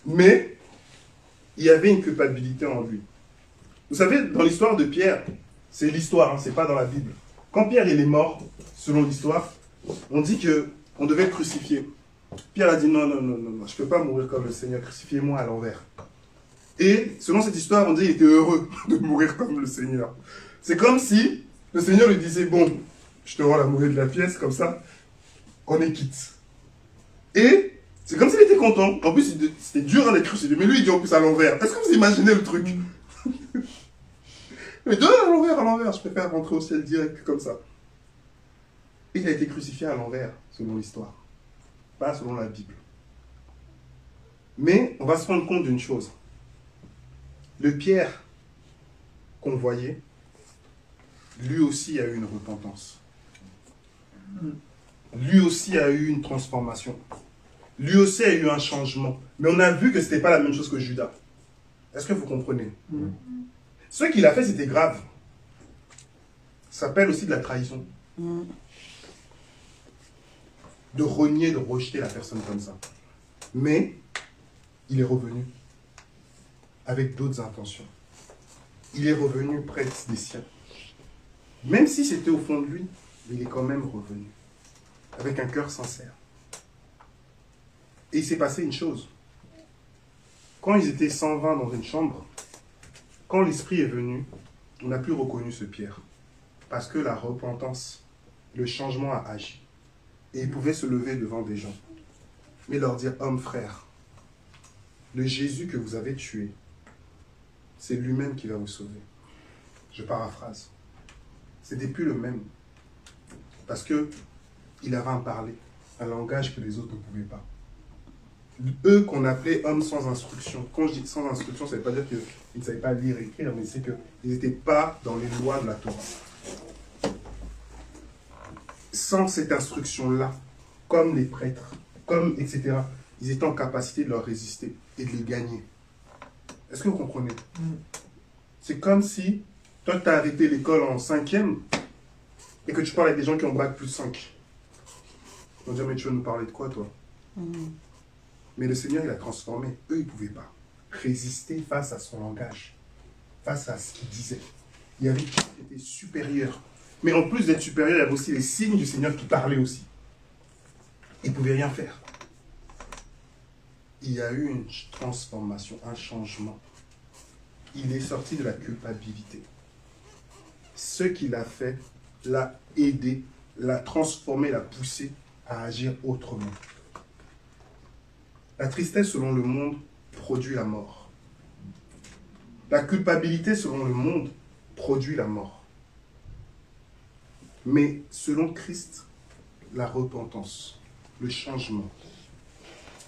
Speaker 2: Mais, il y avait une culpabilité en lui. Vous savez, dans l'histoire de Pierre, c'est l'histoire, hein, c'est pas dans la Bible. Quand Pierre il est mort, selon l'histoire, on dit qu'on devait le crucifier. Pierre a dit non, non, non, non, non, je ne peux pas mourir comme le Seigneur, crucifiez-moi à l'envers. Et selon cette histoire, on dit qu'il était heureux de mourir comme le Seigneur. C'est comme si le Seigneur lui disait, bon, je te rends la monnaie de la pièce, comme ça, on est quitte. Et c'est comme s'il était content. En plus, c'était dur à les crucifier, mais lui, il dit en plus à l'envers. Est-ce que vous imaginez le truc? Mais donne à l'envers, je préfère rentrer au ciel direct comme ça. Et il a été crucifié à l'envers, selon l'histoire. Pas selon la Bible. Mais on va se rendre compte d'une chose. Le Pierre qu'on voyait, lui aussi a eu une repentance. Lui aussi a eu une transformation. Lui aussi a eu un changement. Mais on a vu que ce n'était pas la même chose que Judas. Est-ce que vous comprenez? Ce qu'il a fait, c'était grave. Ça s'appelle aussi de la trahison. De renier, de rejeter la personne comme ça. Mais, il est revenu avec d'autres intentions. Il est revenu près des siens. Même si c'était au fond de lui, il est quand même revenu. Avec un cœur sincère. Et il s'est passé une chose. Quand ils étaient 120 dans une chambre, quand l'Esprit est venu, on n'a plus reconnu ce Pierre. Parce que la repentance, le changement a agi. Et il pouvait se lever devant des gens. Mais leur dire, homme, frère, le Jésus que vous avez tué, c'est lui-même qui va vous sauver. Je paraphrase. C'était plus le même. Parce que il avait un parler, un langage que les autres ne pouvaient pas. Eux qu'on appelait hommes sans instruction. Quand je dis sans instruction, ça ne veut pas dire qu'ils ne savaient pas lire et écrire, mais c'est qu'ils n'étaient pas dans les lois de la Torah. Sans cette instruction-là, comme les prêtres, comme etc., ils étaient en capacité de leur résister et de les gagner. Est-ce que vous comprenez? C'est comme si toi, tu as arrêté l'école en 5e et que tu parles avec des gens qui ont bac plus 5. Ils vont dire, mais tu veux nous parler de quoi, toi? Mais le Seigneur, il a transformé. Eux, ils ne pouvaient pas résister face à son langage, face à ce qu'il disait. Il y avait qui était supérieur. Mais en plus d'être supérieur, il y avait aussi les signes du Seigneur qui parlaient aussi. Ils ne pouvaient rien faire. Il y a eu une transformation, un changement. Il est sorti de la culpabilité. Ce qu'il a fait l'a aidé, l'a transformé, l'a poussé à agir autrement. La tristesse, selon le monde, produit la mort. La culpabilité, selon le monde, produit la mort. Mais selon Christ, la repentance, le changement.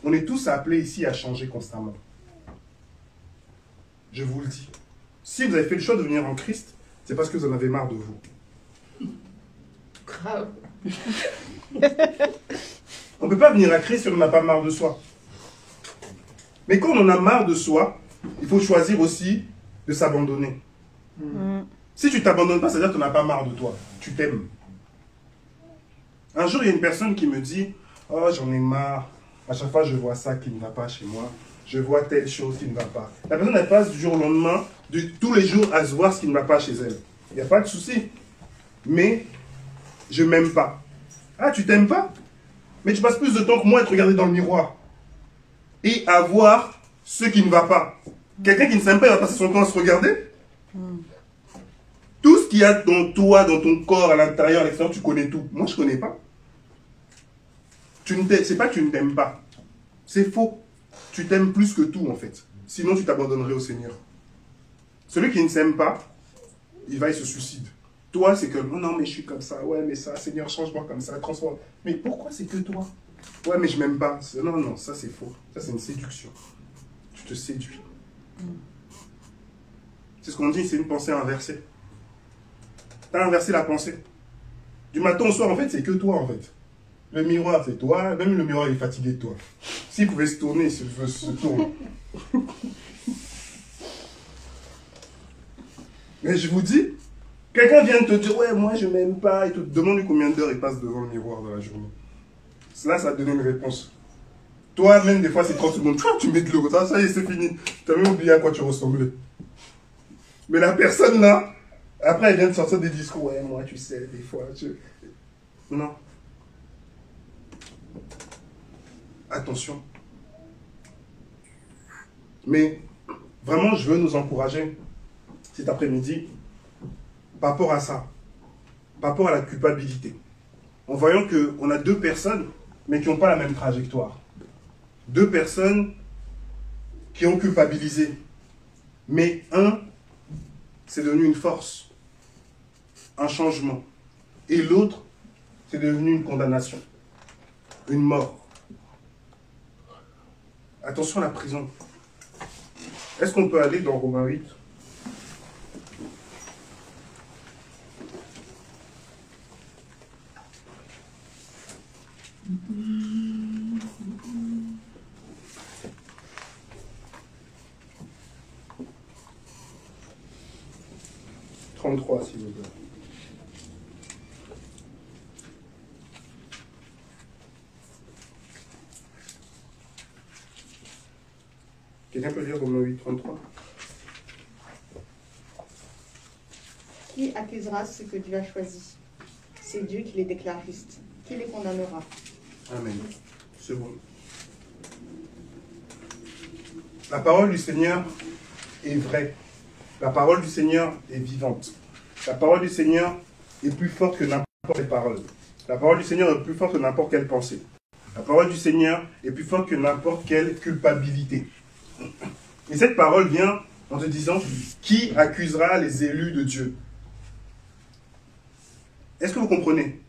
Speaker 2: On est tous appelés ici à changer constamment. Je vous le dis. Si vous avez fait le choix de venir en Christ, c'est parce que vous en avez marre de vous.
Speaker 4: Grave.
Speaker 2: On ne peut pas venir à Christ si on n'a pas marre de soi. Mais quand on en a marre de soi, il faut choisir aussi de s'abandonner. Si tu ne t'abandonnes pas, c'est-à-dire que tu n'en as pas marre de toi. Tu t'aimes. Un jour, il y a une personne qui me dit « Oh, j'en ai marre. À chaque fois, je vois ça qui ne va pas chez moi. Je vois telle chose qui ne va pas. » La personne, elle passe du jour au lendemain, tous les jours, à se voir ce qui ne va pas chez elle. Il n'y a pas de souci. Mais je ne m'aime pas. Ah, tu t'aimes pas? Mais tu passes plus de temps que moi à te regarder dans le miroir. Et à voir ce qui ne va pas. Quelqu'un qui ne s'aime pas, il va passer son temps à se regarder. Tout ce qu'il y a dans toi, dans ton corps, à l'intérieur, à l'extérieur, tu connais tout. Moi, je ne connais pas. C'est pas que tu ne t'aimes pas. C'est faux. Tu t'aimes plus que tout, en fait. Sinon, tu t'abandonnerais au Seigneur. Celui qui ne s'aime pas, il se suicide. Toi, c'est que, non, mais je suis comme ça. Ouais, mais ça, Seigneur, change-moi comme ça, transforme. Mais pourquoi c'est que toi? Ouais, mais je m'aime pas. Non, non, ça, c'est faux. Ça, c'est une séduction. Tu te séduis. C'est ce qu'on dit, c'est une pensée inversée. Tu as inversé la pensée. Du matin au soir, en fait, c'est que toi, en fait. Le miroir, c'est toi. Même le miroir, il est fatigué de toi. S'il pouvait se tourner, s'il se tourne. Mais je vous dis, quelqu'un vient te dire, ouais, moi, je m'aime pas. Et tout. Demande-lui combien d'heures il passe devant le miroir dans la journée. Là, ça va te donner une réponse. Toi, même des fois, c'est 30 secondes. Tu mets de l'eau. Ça y est, c'est fini. Tu as même oublié à quoi tu ressemblais. Mais la personne là, après, elle vient de sortir des discours. Ouais, moi, tu sais, des fois, Non. Attention. Mais, vraiment, je veux nous encourager cet après-midi par rapport à ça. Par rapport à la culpabilité. En voyant qu'on a deux personnes, mais qui n'ont pas la même trajectoire. Deux personnes qui ont culpabilisé. Mais un, c'est devenu une force, un changement. Et l'autre, c'est devenu une condamnation, une mort. Attention à la prison. Est-ce qu'on peut aller dans Romains 8 ? S'il vous plaît. Quelqu'un peut lire Romains 8, 33 ?
Speaker 4: Qui accusera ceux que Dieu a choisis? C'est Dieu qui les déclare justes. Qui les condamnera?
Speaker 2: Amen. C'est bon. La parole du Seigneur est vraie. La parole du Seigneur est vivante. La parole du Seigneur est plus forte que n'importe quelle parole. La parole du Seigneur est plus forte que n'importe quelle pensée. La parole du Seigneur est plus forte que n'importe quelle culpabilité. Et cette parole vient en te disant, qui accusera les élus de Dieu? Est-ce que vous comprenez?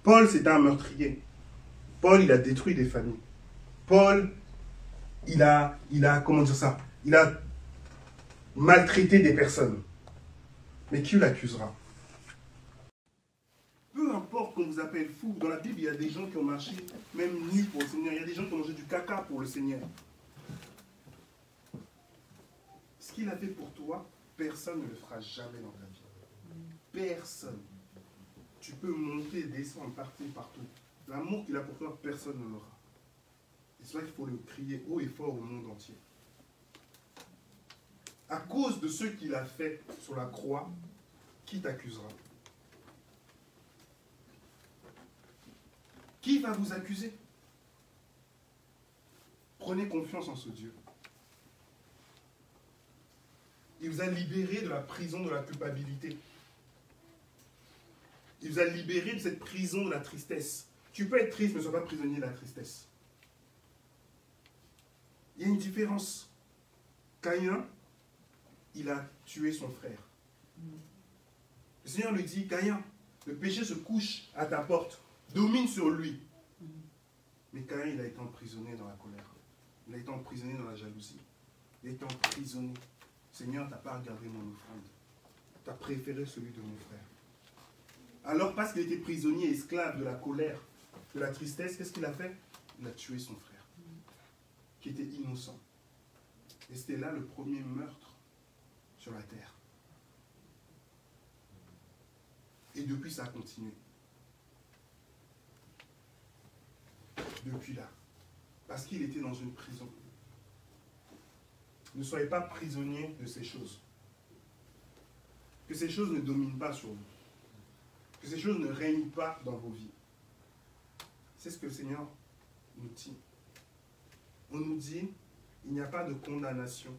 Speaker 2: Paul, c'était un meurtrier. Paul, il a détruit des familles. Paul, il a, comment dire ça? Il a maltraité des personnes. Mais qui l'accusera? Peu importe qu'on vous appelle fou, dans la Bible, il y a des gens qui ont marché même nus pour le Seigneur. Il y a des gens qui ont mangé du caca pour le Seigneur. Ce qu'il a fait pour toi, personne ne le fera jamais dans ta vie. Personne. Tu peux monter, descendre, partir, partout. L'amour qu'il a pour toi, personne ne l'aura. Et c'est là qu'il faut le crier haut et fort au monde entier. À cause de ce qu'il a fait sur la croix, qui t'accusera? Qui va vous accuser? Prenez confiance en ce Dieu. Il vous a libéré de la prison de la culpabilité. Il vous a libéré de cette prison de la tristesse. Tu peux être triste, mais ne sois pas prisonnier de la tristesse. Il y a une différence. Caïn, il a tué son frère. Le Seigneur lui dit, Caïn, le péché se couche à ta porte, domine sur lui. Mais Caïn, il a été emprisonné dans la colère. Il a été emprisonné dans la jalousie. Il a été emprisonné. Seigneur, tu n'as pas regardé mon offrande. Tu as préféré celui de mon frère. Alors, parce qu'il était prisonnier, esclave de la colère, de la tristesse, qu'est-ce qu'il a fait? Il a tué son frère, qui était innocent. Et c'était là le premier meurtre sur la terre. Et depuis, ça a continué. Depuis là. Parce qu'il était dans une prison. Ne soyez pas prisonniers de ces choses. Que ces choses ne dominent pas sur vous. Que ces choses ne règnent pas dans vos vies. C'est ce que le Seigneur nous dit. On nous dit, il n'y a pas de condamnation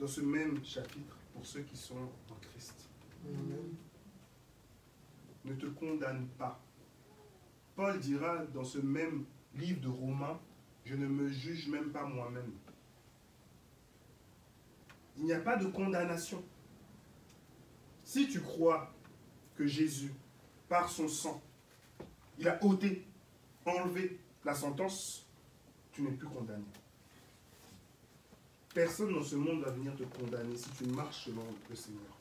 Speaker 2: dans ce même chapitre pour ceux qui sont en Christ. Amen. Ne te condamne pas. Paul dira dans ce même livre de Romains, je ne me juge même pas moi-même. Il n'y a pas de condamnation. Si tu crois que Jésus, par son sang, il a ôté, enlevé la sentence, tu n'es plus condamné. Personne dans ce monde ne va venir te condamner si tu marches selon le Seigneur.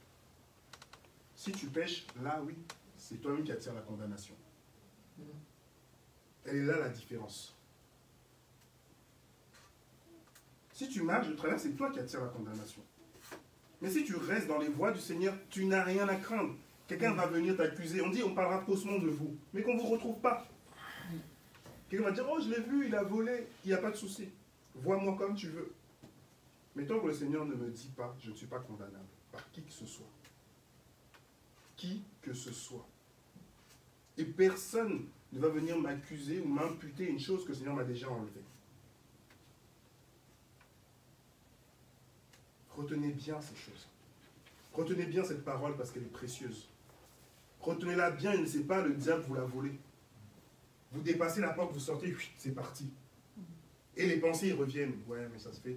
Speaker 2: Si tu pêches, là oui, c'est toi-même qui attire la condamnation. Elle est là la différence. Si tu marches de travers, c'est toi qui attires la condamnation. Mais si tu restes dans les voies du Seigneur, tu n'as rien à craindre. Quelqu'un va venir t'accuser. On dit, on parlera faussement de vous, mais qu'on ne vous retrouve pas. Quelqu'un va dire, oh, je l'ai vu, il a volé. Il n'y a pas de souci. Vois-moi comme tu veux. Mais tant que le Seigneur ne me dit pas, je ne suis pas condamnable par qui que ce soit. Qui que ce soit. Et personne ne va venir m'accuser ou m'imputer une chose que le Seigneur m'a déjà enlevée. Retenez bien ces choses. Retenez bien cette parole parce qu'elle est précieuse. Retenez-la bien, il ne sait pas, le diable vous la volez. Vous dépassez la porte, vous sortez, c'est parti. Et les pensées ils reviennent. Ouais, mais ça se fait,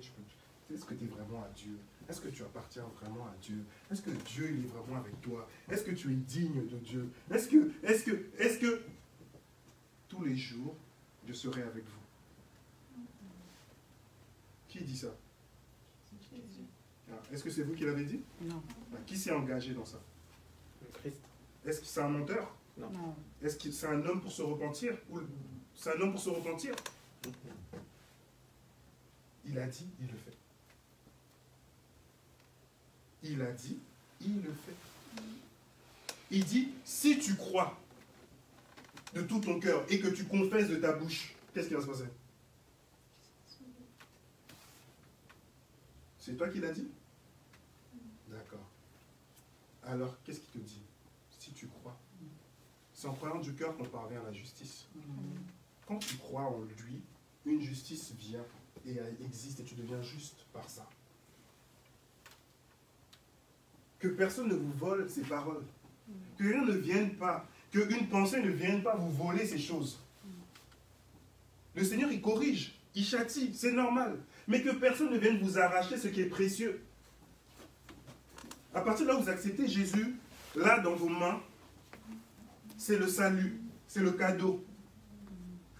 Speaker 2: est-ce que tu es vraiment à Dieu? Est-ce que tu appartiens vraiment à Dieu? Est-ce que Dieu il est vraiment avec toi? Est-ce que tu es digne de Dieu? Est-ce que tous les jours, je serai avec vous? Qui dit ça? Est-ce que c'est vous qui l'avez dit?
Speaker 5: Non.
Speaker 2: Qui s'est engagé dans ça?
Speaker 5: Le Christ.
Speaker 2: Est-ce que c'est un menteur?
Speaker 5: Non.
Speaker 2: Est-ce que c'est un homme pour se repentir? C'est un homme pour se repentir? Il a dit, il le fait. Il a dit, il le fait. Il dit, si tu crois de tout ton cœur et que tu confesses de ta bouche, qu'est-ce qui va se passer? C'est toi qui l'as dit? D'accord. Alors, qu'est-ce qu'il te dit? Si tu crois. C'est en croyant du cœur qu'on parvient à la justice. Quand tu crois en lui, une justice vient et elle existe et tu deviens juste par ça. Que personne ne vous vole ces paroles. Que rien ne vienne pas, qu'une pensée ne vienne pas vous voler ces choses. Le Seigneur, il corrige, il châtie, c'est normal. Mais que personne ne vienne vous arracher ce qui est précieux. À partir de là où vous acceptez Jésus, là dans vos mains, c'est le salut, c'est le cadeau.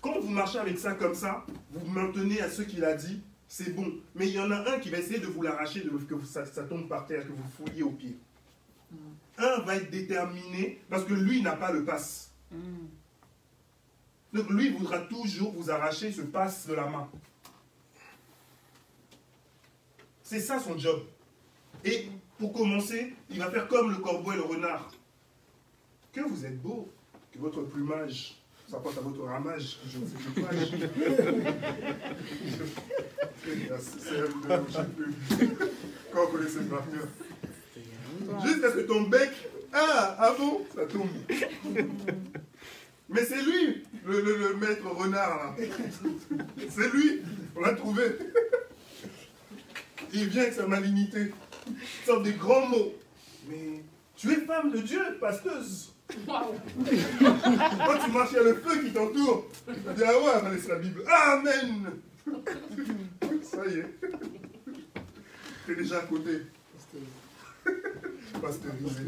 Speaker 2: Quand vous marchez avec ça comme ça, vous maintenez à ce qu'il a dit, c'est bon. Mais il y en a un qui va essayer de vous l'arracher, que ça tombe par terre, que vous fouillez au pied. Un va être déterminé parce que lui n'a pas le pass. Donc lui voudra toujours vous arracher ce pass de la main. C'est ça son job. Et pour commencer, il va faire comme le corbeau et le renard. Que vous êtes beau, que votre plumage s'apporte à votre ramage. Je ne sais pas. Quand vous connaissez par cœur. Jusqu'à ce que ton bec, ah bon, ça tombe. Mais c'est lui, le maître renard, là. C'est lui, on l'a trouvé. Il vient avec sa malignité, il sort des grands mots. Mais tu es femme de Dieu, pasteuse. Quand tu marches, il y a le feu qui t'entoure. Tu dis, ah ouais, allez, c'est la Bible. Amen. Ça y est. T'es déjà à côté. Pasteurisé.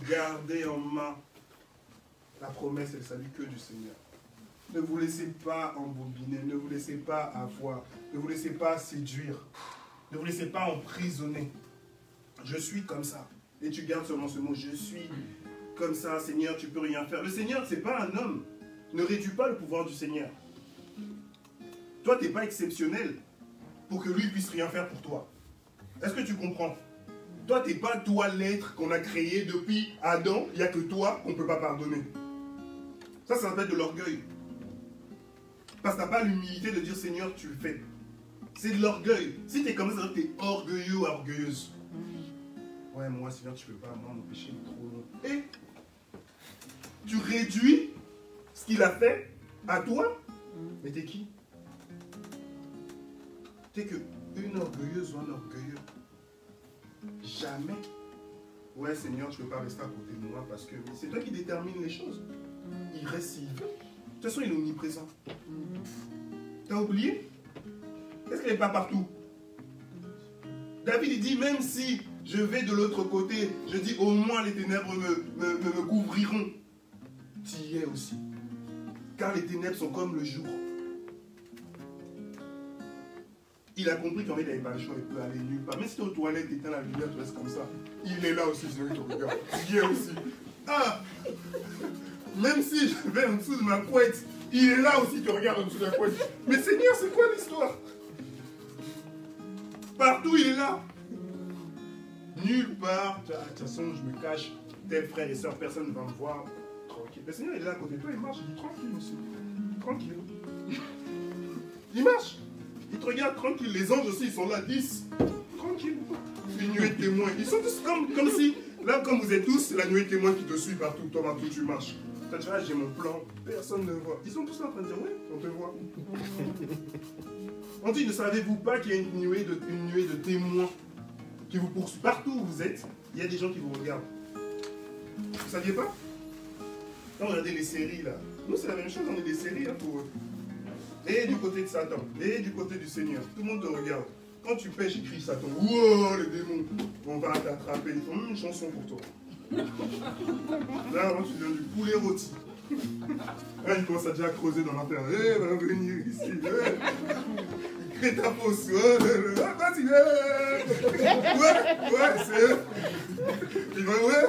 Speaker 2: Gardez en main la promesse et le salut que du Seigneur. Ne vous laissez pas embobiner, ne vous laissez pas avoir, ne vous laissez pas séduire, ne vous laissez pas emprisonner. Je suis comme ça. Et tu gardes seulement ce mot, je suis comme ça, Seigneur, tu peux rien faire. Le Seigneur, ce n'est pas un homme. Ne réduis pas le pouvoir du Seigneur. Toi, tu n'es pas exceptionnel pour que lui puisse rien faire pour toi. Est-ce que tu comprends? Toi, tu n'es pas toi l'être qu'on a créé depuis Adam, il n'y a que toi qu'on ne peut pas pardonner. Ça s'appelle de l'orgueil. Parce que tu n'as pas l'humilité de dire Seigneur, tu le fais. C'est de l'orgueil. Si tu es comme ça, tu es orgueilleux ou orgueilleuse. Ouais, moi, Seigneur, tu ne peux pas, moi, mon péché est trop long. Et tu réduis ce qu'il a fait à toi, mais t'es qui? T'es que une orgueilleuse ou un orgueilleux. Jamais. Ouais, Seigneur, tu ne peux pas rester à côté de moi parce que c'est toi qui détermine les choses. Il reste s'il veut. De toute façon, il est omniprésent. T'as oublié? Est-ce qu'il n'est pas partout? David, il dit, même si je vais de l'autre côté, je dis, au moins les ténèbres me couvriront. Tu y es aussi. Car les ténèbres sont comme le jour. Il a compris qu'en fait, il n'avait pas le choix, il peut aller nulle part. Même si tu es aux toilettes, tu éteins la lumière, tu restes comme ça. Il est là aussi, Seigneur, il te regarde. Il y est aussi. Ah! Même si je vais en dessous de ma couette, il est là aussi, tu regardes en dessous de la couette. Mais Seigneur, c'est quoi l'histoire? Partout, il est là. Nulle part. De toute façon, je me cache. Tel frère et soeur, personne ne va me voir. Tranquille. Le Seigneur, il est là à côté de toi, il marche. Il dit tranquille aussi. Tranquille. Il marche. Il te regarde tranquille. Les anges aussi, ils sont là, 10. Tranquille. Une nuée de témoins. Ils sont tous comme si, là, comme vous êtes tous, c'est la nuée de témoins qui te suit partout. Toi, partout, tu marches. Toi, tu vois, j'ai mon plan. Personne ne voit. Ils sont tous là en train de dire, oui, on te voit. On dit, ne savez-vous pas qu'il y a une nuée de témoins qui vous poursuivent partout où vous êtes? Il y a des gens qui vous regardent. Vous ne saviez pas? Quand on regardait les séries, là, nous, c'est la même chose, on est des séries hein, pour eux. Et du côté de Satan, et du côté du Seigneur. Tout le monde te regarde. Quand tu pêches, il crie Satan. Wow, les démons, on va t'attraper. Ils font même une chanson pour toi. Là, avant, tu donnes du poulet rôti. Là, il commence à déjà creuser dans la terre. Eh, va venir ici. Il crée ta fausse. Vas-y, ouais, c'est eux. Il va, ouais.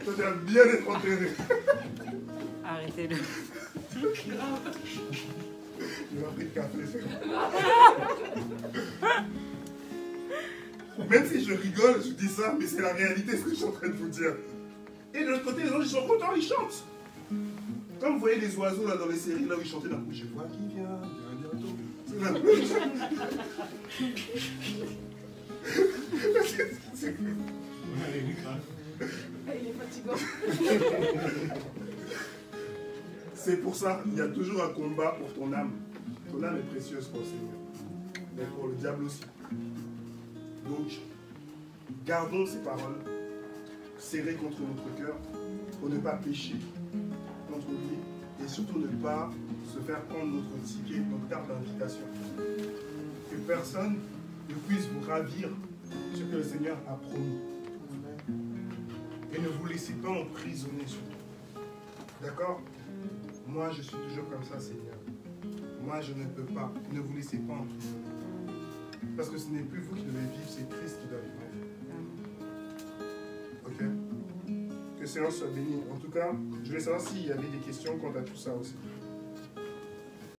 Speaker 2: Toi, tu vas bien être enterré.
Speaker 5: Arrêtez-le.
Speaker 2: Il m'a pris le café. Même si je rigole, je dis ça, mais c'est la réalité, ce que je suis en train de vous dire. Et de l'autre côté, les gens, ils sont contents, ils chantent. Comme vous voyez les oiseaux là dans les séries, là où ils chantaient d'un coup, je vois qui vient bientôt. C'est la même chose. C'est cool.
Speaker 4: Il est fatigant.
Speaker 2: C'est pour ça qu'il y a toujours un combat pour ton âme. Ton âme est précieuse pour le Seigneur, mais pour le diable aussi. Donc, gardons ces paroles serrées contre notre cœur pour ne pas pécher contre lui et surtout ne pas se faire prendre notre ticket, notre carte d'invitation. Que personne ne puisse vous ravir ce que le Seigneur a promis. Et ne vous laissez pas emprisonner surtout. D'accord? Moi, je suis toujours comme ça, Seigneur. Moi, je ne peux pas. Ne vous laissez pas emprisonner. Parce que ce n'est plus vous qui devez vivre, c'est Christ qui doit vivre. Ok? Que le Seigneur soit béni. En tout cas, je voulais savoir s'il y avait des questions quant à tout ça aussi.